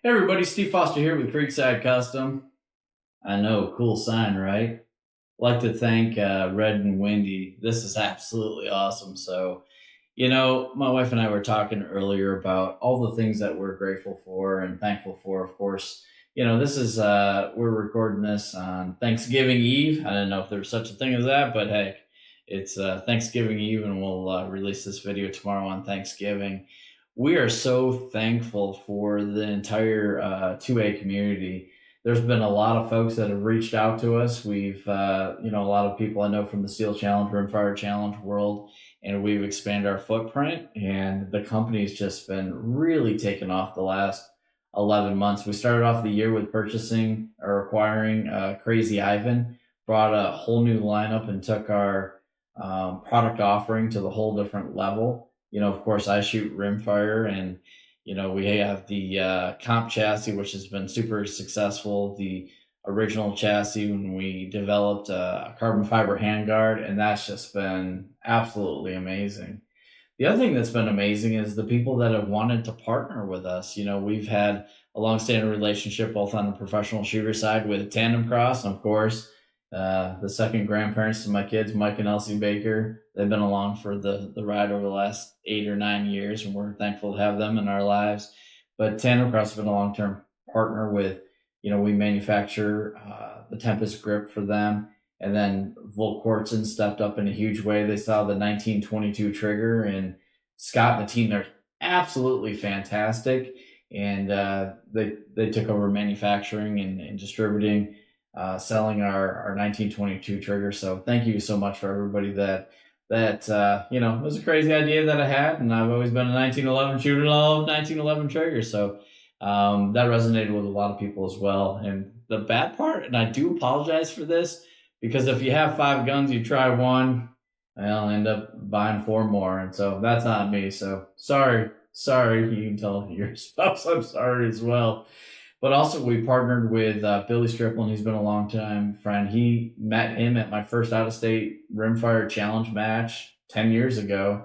Hey everybody, Steve Foster here with Creekside Custom. I know, cool sign, right? Like to thank Red and Windy. This is absolutely awesome. My wife and I were talking earlier about all the things that we're grateful for and thankful for. Of course, this is we're recording this on Thanksgiving Eve. I didn't know if there was such a thing as that, but heck, it's Thanksgiving Eve, and we'll release this video tomorrow on Thanksgiving. We are so thankful for the entire 2A community. There's been a lot of folks that have reached out to us. We've, a lot of people I know from the Steel Challenge, Rimfire Challenge world, and we've expanded our footprint. And the company's just been really taking off the last 11 months. We started off the year with purchasing or acquiring Crazy Ivan, brought a whole new lineup, and took our product offering to the whole different level. Of course, I shoot rimfire, and we have the comp chassis, which has been super successful. The original chassis when we developed a carbon fiber handguard, and that's just been absolutely amazing. The other thing that's been amazing is the people that have wanted to partner with us. We've had a long-standing relationship both on the professional shooter side with Tandem Cross, and of course, the second grandparents to my kids, Mike and Elsie Baker. They've been along for the ride over the last 8 or 9 years, and we're thankful to have them in our lives. But Tandem Cross has been a long-term partner with, we manufacture the Tempest grip for them. And then Volquartsen stepped up in a huge way. They saw the 1922 trigger, and Scott and the team, they're absolutely fantastic. And they took over manufacturing and distributing, selling our 1922 trigger. So thank you so much for everybody that it was a crazy idea that I had, and I've always been a 1911 shooter, and I love 1911 triggers. So that resonated with a lot of people as well. And the bad part, and I do apologize for this, because if you have 5 guns, you try one, I'll end up buying 4 more. And so that's not me. So sorry. You can tell your spouse I'm sorry as well. But also, we partnered with Billy Strickland. He's been a long-time friend. He met him at my first out-of-state Rimfire Challenge match 10 years ago.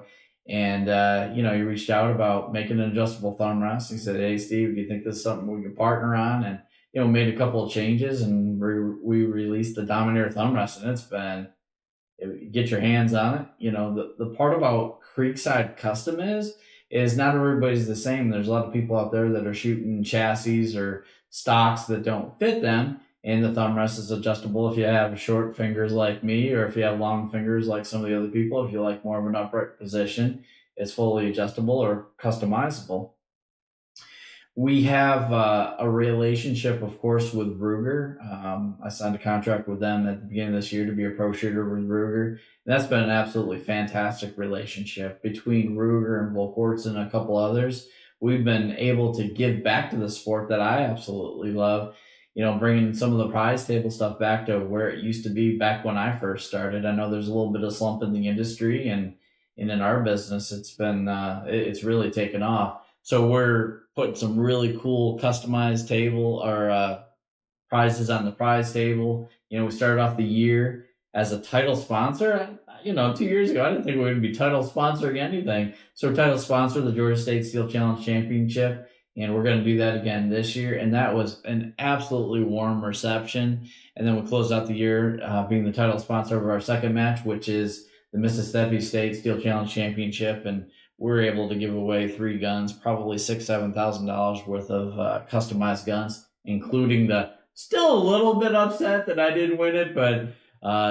And, he reached out about making an adjustable thumb rest. He said, "Hey, Steve, do you think this is something we can partner on?" And, made a couple of changes, and we released the Dominator thumb rest. And it's been, get your hands on it. The part about Creekside Custom is not everybody's the same. There's a lot of people out there that are shooting chassis or stocks that don't fit them, and the thumb rest is adjustable if you have short fingers like me, or if you have long fingers like some of the other people. If you like more of an upright position, it's fully adjustable or customizable. We have a relationship, of course, with Ruger. I signed a contract with them at the beginning of this year to be a pro shooter with Ruger. And that's been an absolutely fantastic relationship between Ruger and Volquartsen and a couple others. We've been able to give back to the sport that I absolutely love, bringing some of the prize table stuff back to where it used to be back when I first started. I know there's a little bit of slump in the industry, and in our business, it's been it's really taken off. So we're putting some really cool customized table or prizes on the prize table. We started off the year as a title sponsor. 2 years ago, I didn't think we would be title sponsoring anything. So we're title sponsor of the Georgia State Steel Challenge Championship, and we're going to do that again this year. And that was an absolutely warm reception. And then we closed out the year being the title sponsor of our second match, which is the Mississippi State Steel Challenge Championship. And we're able to give away 3 guns, probably $6,000-$7,000 worth of customized guns, including the, still a little bit upset that I didn't win it, but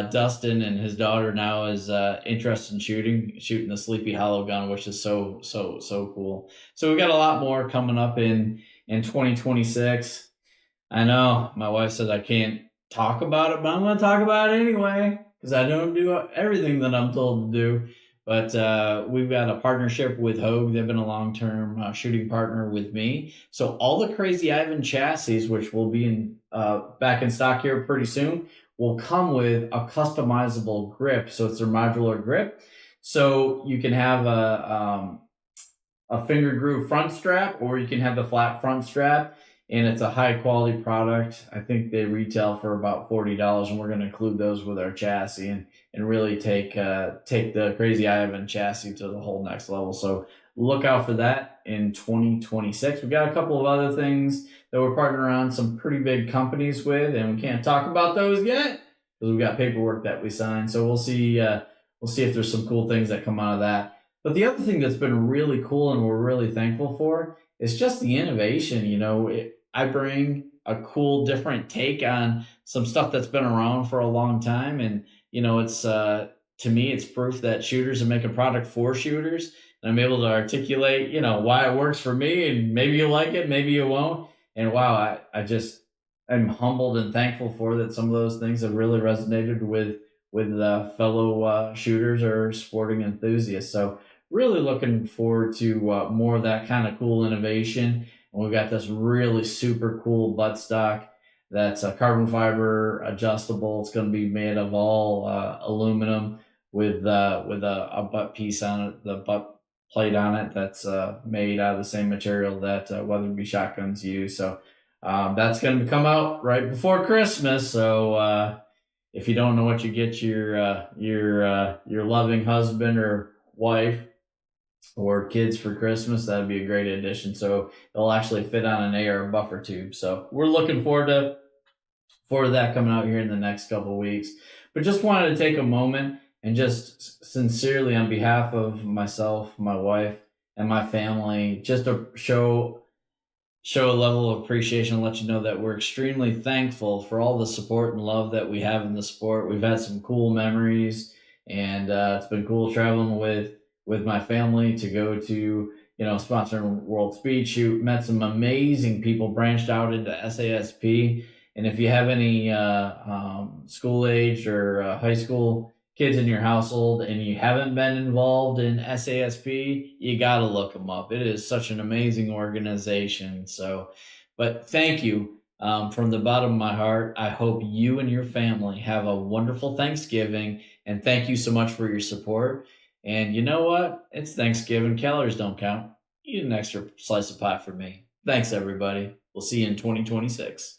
Dustin and his daughter now is interested in shooting the Sleepy Hollow gun, which is so cool. So we got a lot more coming up in 2026. I know my wife said I can't talk about it, but I'm going to talk about it anyway, because I don't do everything that I'm told to do. But we've got a partnership with Hogue. They've been a long-term shooting partner with me. So all the Crazy Ivan chassis, which will be back in stock here pretty soon, will come with a customizable grip. So it's their modular grip. So you can have a finger groove front strap, or you can have the flat front strap. And it's a high quality product. I think they retail for about $40, and we're going to include those with our chassis and really take the Crazy Ivan chassis to the whole next level. So look out for that in 2026. We got a couple of other things that we're partnering on some pretty big companies with, and we can't talk about those yet because we've got paperwork that we signed. So we'll see. We'll see if there's some cool things that come out of that. But the other thing that's been really cool and we're really thankful for is just the innovation. I bring a cool, different take on some stuff that's been around for a long time, and it's to me, it's proof that shooters are making product for shooters. And I'm able to articulate, why it works for me, and maybe you like it, maybe you won't. And wow, I just am humbled and thankful for that. Some of those things have really resonated with fellow shooters or sporting enthusiasts. So really looking forward to more of that kind of cool innovation. And we've got this really super cool buttstock that's a carbon fiber adjustable. It's going to be made of all aluminum with a butt piece on it, the butt plate on it that's made out of the same material that Weatherby shotguns use. So that's going to come out right before Christmas. So if you don't know what you get your loving husband or wife or kids for Christmas, that'd be a great addition. So it'll actually fit on an AR buffer tube. So we're looking forward to that coming out here in the next couple of weeks. But just wanted to take a moment and just sincerely, on behalf of myself, my wife, and my family, just to show a level of appreciation and let you know that we're extremely thankful for all the support and love that we have in the sport. We've had some cool memories, and it's been cool traveling with my family to go to, sponsoring World Speed Shoot, met some amazing people, branched out into SASP. And if you have any school age or high school kids in your household and you haven't been involved in SASP, you got to look them up. It is such an amazing organization. So, but thank you from the bottom of my heart. I hope you and your family have a wonderful Thanksgiving, and thank you so much for your support. And you know what? It's Thanksgiving. Calories don't count. Eat an extra slice of pie for me. Thanks, everybody. We'll see you in 2026.